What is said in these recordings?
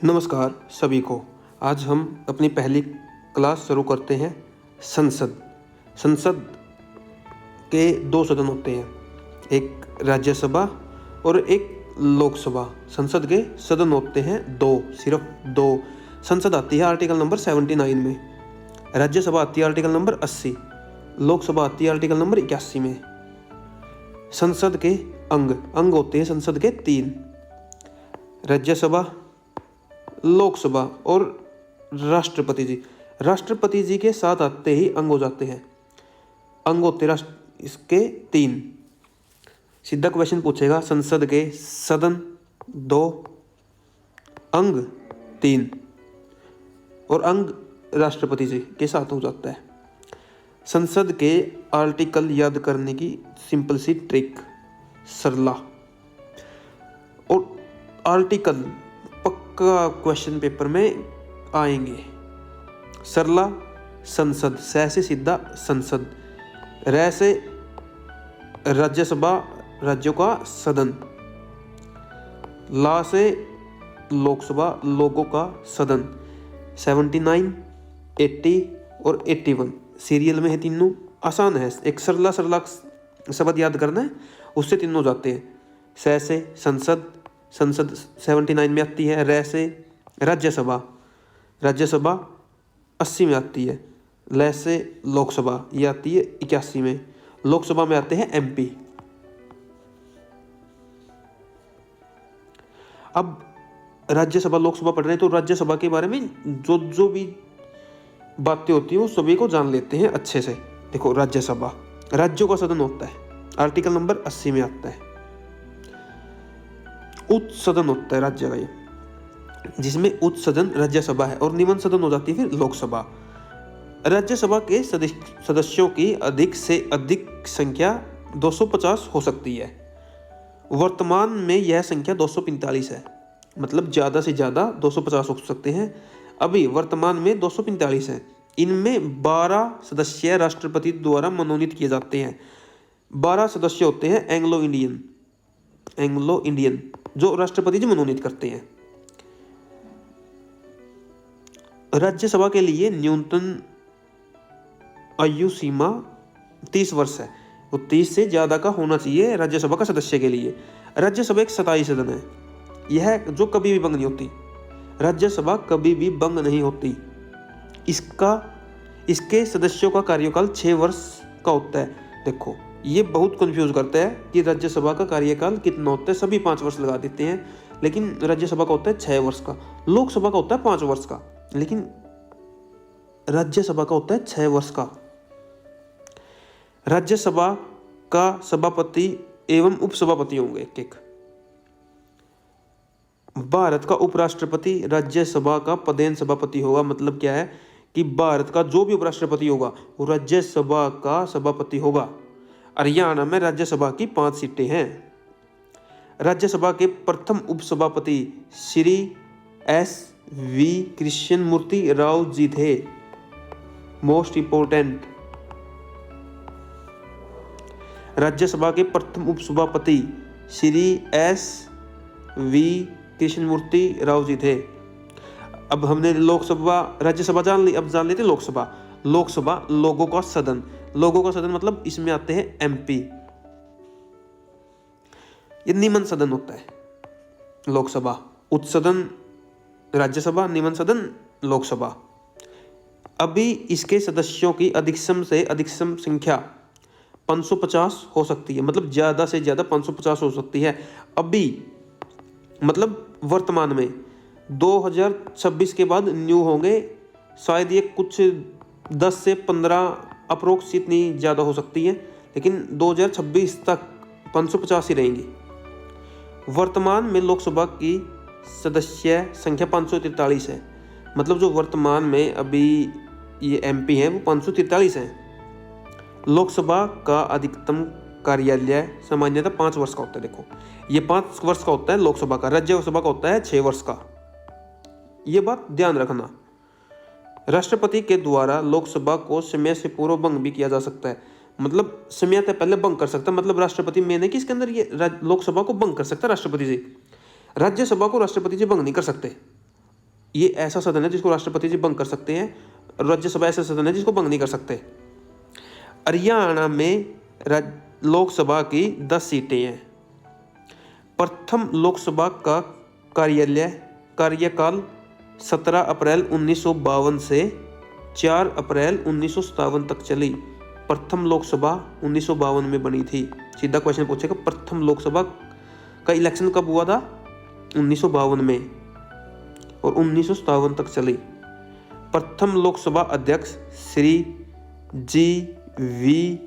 नमस्कार सभी को। आज हम अपनी पहली क्लास शुरू करते हैं। संसद के दो सदन होते हैं, एक राज्यसभा और एक लोकसभा। संसद के सदन होते हैं दो, सिर्फ दो। संसद आती है आर्टिकल नंबर 79 में, राज्यसभा आती है आर्टिकल नंबर 80, लोकसभा आती है आर्टिकल नंबर 81 में। संसद के अंग होते हैं संसद के 3, राज्यसभा, लोकसभा और राष्ट्रपति जी। राष्ट्रपति जी के साथ आते ही अंग हो जाते हैं। अंग होते इसके 3। सीधा क्वेश्चन पूछेगा, संसद के सदन 2, अंग 3 और अंग राष्ट्रपति जी के साथ हो जाता है। संसद के आर्टिकल याद करने की सिंपल सी ट्रिक, सरला। और आर्टिकल पक्का क्वेश्चन पेपर में आएंगे। सरला संसद, स से सीधा संसद, र से राज्यसभा, राज्यों का सदन, ला से लोकसभा, लोगों का सदन। 79, 80 और 81 सीरियल में है तीनों। आसान है, एक सरला शब्द याद करना है, उससे तीनों जाते हैं। स से संसद 79 में आती है। र से राज्यसभा 80 में आती है। ल से लोकसभा, ये आती है 81 में। लोकसभा में आते हैं MP। अब राज्यसभा लोकसभा पढ़ रहे हैं तो राज्यसभा के बारे में जो भी बातें होती हैं वो सभी को जान लेते हैं अच्छे से। देखो, राज्यसभा राज्यों का सदन होता है, आर्टिकल नंबर 80 में आता है। उच्च सदन होता है राज्य का, ये जिसमें उच्च सदन राज्यसभा है और निम्न सदन हो जाती है फिर लोकसभा। राज्यसभा के सदस्यों की अधिक से अधिक संख्या 250 हो सकती है। वर्तमान में यह संख्या 245 है, मतलब ज़्यादा से ज़्यादा 250 हो सकते हैं। अभी वर्तमान में 245 है। इनमें 12 सदस्य राष्ट्रपति द्वारा मनोनीत किए जाते हैं। 12 सदस्य होते हैं एंग्लो इंडियन जो राष्ट्रपति जी मनोनीत करते हैं। राज्यसभा के लिए न्यूनतम आयु सीमा 30 वर्ष है। वो 30 से ज़्यादा का होना चाहिए राज्यसभा का सदस्य के लिए। राज्यसभा एक स्थायी सदन है, यह जो कभी भी भंग नहीं होती। राज्यसभा कभी भी भंग नहीं होती। इसके सदस्यों का कार्यकाल 6 वर्ष का होता है। देखो, ये बहुत कंफ्यूज करता है कि राज्यसभा का कार्यकाल कितना होता है। सभी 5 वर्ष लगा देते हैं, लेकिन राज्यसभा का होता है 6 वर्ष का। लोकसभा का होता है 5 वर्ष का, लेकिन राज्यसभा का होता है 6 वर्ष का। राज्यसभा का सभापति एवं उपसभापति होंगे एक। भारत का उपराष्ट्रपति राज्यसभा का पदेन सभापति होगा। मतलब क्या है कि भारत का जो भी उपराष्ट्रपति होगा वो राज्यसभा का सभापति होगा। हरियाणा में राज्यसभा की 5 सीटें हैं। राज्यसभा के प्रथम उपसभापति श्री SV कृष्णमूर्ति राव जी थे। मोस्ट इंपोर्टेंट, राज्यसभा के प्रथम उपसभापति श्री SV कृष्णमूर्ति राव जी थे। अब हमने लोकसभा राज्यसभा जान ली, अब जान लेते लोकसभा। लोकसभा लोगों का सदन। लोगों का सदन मतलब इसमें आते हैं MP। ये निम्न सदन होता है लोकसभा। उच्च सदन राज्यसभा, निम्न सदन लोकसभा। अभी इसके सदस्यों की अधिकतम से अधिकतम संख्या 550 हो सकती है, मतलब ज़्यादा से ज़्यादा 550 हो सकती है। अभी मतलब वर्तमान में 2026 के बाद न्यू होंगे, शायद ये कुछ 10 से 15 अप्रोक्स इतनी ज़्यादा हो सकती है, लेकिन 2026 तक 550 ही रहेंगी। वर्तमान में लोकसभा की सदस्य संख्या 543 है। मतलब जो वर्तमान में अभी ये MP हैं वो 543 हैं। लोकसभा का अधिकतम कार्यालय सामान्यतः 5 वर्ष का होता है। देखो, ये 5 वर्ष का होता है लोकसभा का। राज्यसभा का होता है 6 वर्ष का। ये बात ध्यान रखना। राष्ट्रपति के द्वारा लोकसभा को समय से पूर्व भंग भी किया जा सकता है। मतलब समय से पहले भंग कर सकता है। मतलब राष्ट्रपति मैंने कि इसके अंदर ये लोकसभा को भंग कर सकता है राष्ट्रपति जी। राज्यसभा को राष्ट्रपति जी भंग नहीं कर सकते। ये ऐसा सदन है जिसको राष्ट्रपति जी भंग कर सकते हैं, राज्यसभा ऐसा सदन है जिसको भंग नहीं कर सकते। हरियाणा में लोकसभा की 10 सीटें हैं। प्रथम लोकसभा का कार्यकाल 17 अप्रैल 1952 से 4 अप्रैल 1957 तक चली। प्रथम लोकसभा 1952 में बनी थी। सीधा क्वेश्चन पूछेगा, प्रथम लोकसभा का इलेक्शन कब हुआ था? 1952 में, और 1957 तक चली। प्रथम लोकसभा अध्यक्ष श्री जी.वी.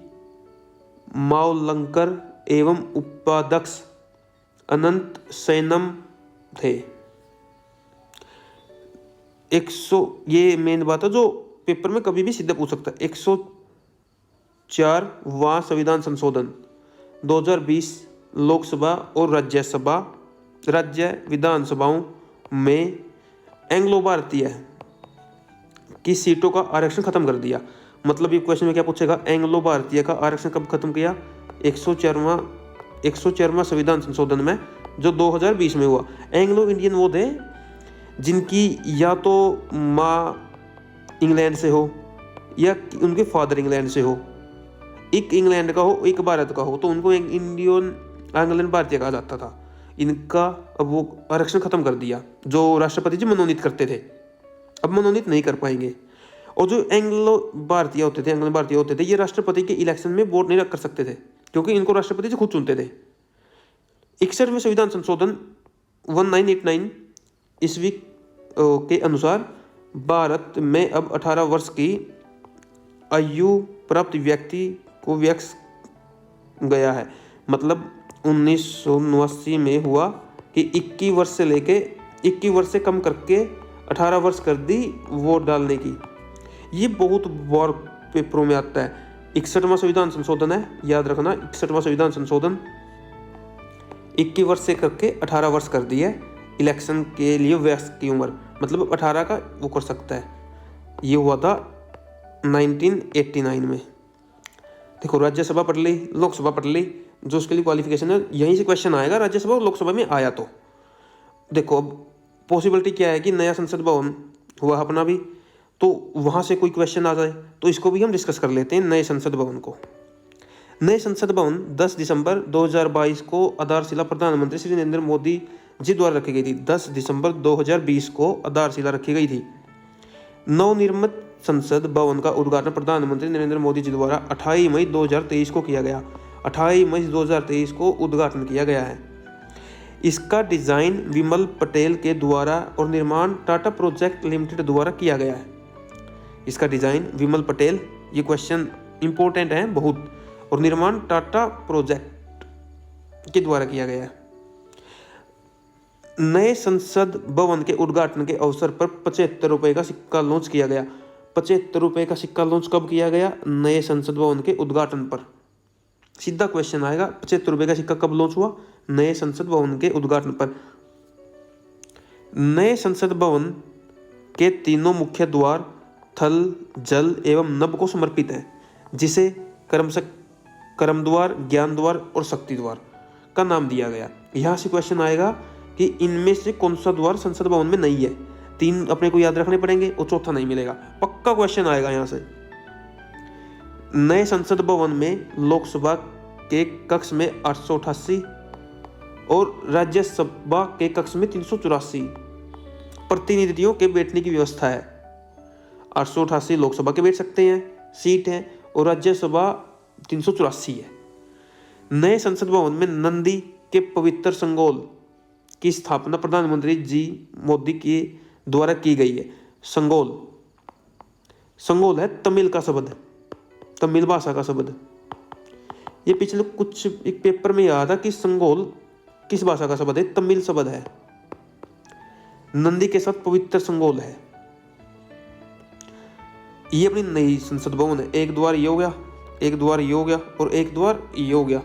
मावलंकर एवं उपाध्यक्ष अनंत सैनम थे। 100, ये मेन बात है जो पेपर में कभी भी सीधे पूछ सकता है। 104वां संविधान संशोधन 2020 लोकसभा और राज्य विधानसभाओं में एंग्लो भारतीय की सीटों का आरक्षण खत्म कर दिया। मतलब ये क्वेश्चन में क्या पूछेगा, एंग्लो भारतीय का आरक्षण कब खत्म किया? 104वां संविधान संशोधन में, जो 2020 में हुआ। एंग्लो इंडियन वो थे जिनकी या तो माँ इंग्लैंड से हो या उनके फादर इंग्लैंड से हो, एक इंग्लैंड का हो एक भारत का हो, तो उनको एक इंडियन एंग्लैंड भारतीय कहा जाता था। इनका अब वो आरक्षण खत्म कर दिया, जो राष्ट्रपति जी मनोनीत करते थे, अब मनोनीत नहीं कर पाएंगे। और जो एंग्लो भारतीय होते थे, ये राष्ट्रपति के इलेक्शन में वोट नहीं कर सकते थे, क्योंकि इनको राष्ट्रपति जी खुद चुनते थे। 61वें संविधान संशोधन 1989 ईस्वी के अनुसार भारत में अब 18 वर्ष की आयु प्राप्त व्यक्ति को वैक्स गया है। मतलब 1989 में हुआ कि 21 वर्ष से लेके 21 वर्ष से कम करके 18 वर्ष कर दी वोट डालने की। ये बहुत बार पेपरों में आता है। 61वां संविधान संशोधन है, याद रखना। 61वां संविधान संशोधन 21 वर्ष से करके 18 वर्ष कर दी है इलेक्शन के लिए वयस्क की उम्र, मतलब 18 का वो कर सकता है। ये हुआ था 1989 में। देखो, राज्यसभा पढ़ ली, लोकसभा पढ़ ली, जो उसके लिए क्वालिफिकेशन है यहीं से क्वेश्चन आएगा। राज्यसभा और लोकसभा में आया तो देखो, अब पॉसिबिलिटी क्या है कि नया संसद भवन हुआ अपना भी, तो वहाँ से कोई क्वेश्चन आ जाए, तो इसको भी हम डिस्कस कर लेते हैं, नए संसद भवन को। नए संसद भवन 10 दिसंबर 2022 को आधारशिला प्रधानमंत्री श्री नरेंद्र मोदी जी द्वारा रखी गई थी। 10 दिसंबर 2020 को आधारशिला रखी गई थी। नवनिर्मित संसद भवन का उद्घाटन प्रधानमंत्री नरेंद्र मोदी जी द्वारा 28 मई 2023 को किया गया। 28 मई 2023 को उद्घाटन किया गया है। इसका डिजाइन विमल पटेल के द्वारा और निर्माण टाटा प्रोजेक्ट लिमिटेड द्वारा किया गया है। इसका डिजाइन विमल पटेल, ये क्वेश्चन इंपॉर्टेंट है बहुत, और निर्माण टाटा प्रोजेक्ट के द्वारा किया गया है। नए संसद भवन के उद्घाटन के अवसर पर 75 रुपए का सिक्का लॉन्च किया गया। 75 रुपए का सिक्का लॉन्च कब किया गया? नए संसद भवन के उद्घाटन पर। सीधा क्वेश्चन आएगा, 75 रुपए का सिक्का कब लॉन्च हुआ? नए संसद भवन के उद्घाटन पर। नए संसद भवन के तीनों मुख्य द्वार थल, जल एवं नभ को समर्पित है, जिसे कर्म द्वार, ज्ञान द्वार और शक्ति द्वार का नाम दिया गया। यहाँ से क्वेश्चन आएगा कि इनमें से कौन सा द्वार संसद भवन में नहीं है। 3 अपने को याद रखने पड़ेंगे और चौथा नहीं मिलेगा, पक्का क्वेश्चन आएगा यहाँ से। नए संसद भवन में लोकसभा के कक्ष में 888 और राज्यसभा के कक्ष में 384 प्रतिनिधियों के बैठने की व्यवस्था है। 888 लोकसभा के बैठ सकते हैं, सीट है, और राज्यसभा 384 है। नए संसद भवन में नंदी के पवित्र संगोल की स्थापना प्रधानमंत्री जी मोदी के द्वारा की गई है। संगोल है तमिल का शब्द, तमिल भाषा का शब्द। ये पिछले कुछ एक पेपर में याद था कि संगोल किस भाषा का शब्द है? तमिल शब्द है। नंदी के साथ पवित्र संगोल है। ये अपनी नई संसद भवन है। एक द्वार ये हो गया, एक द्वार ये हो गया और एक द्वार ये हो गया।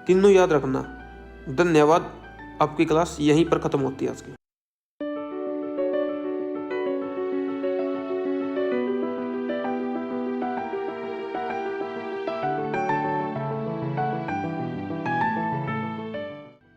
तीनों याद रखना। धन्यवाद। आपकी क्लास यहीं पर खत्म होती है आज की।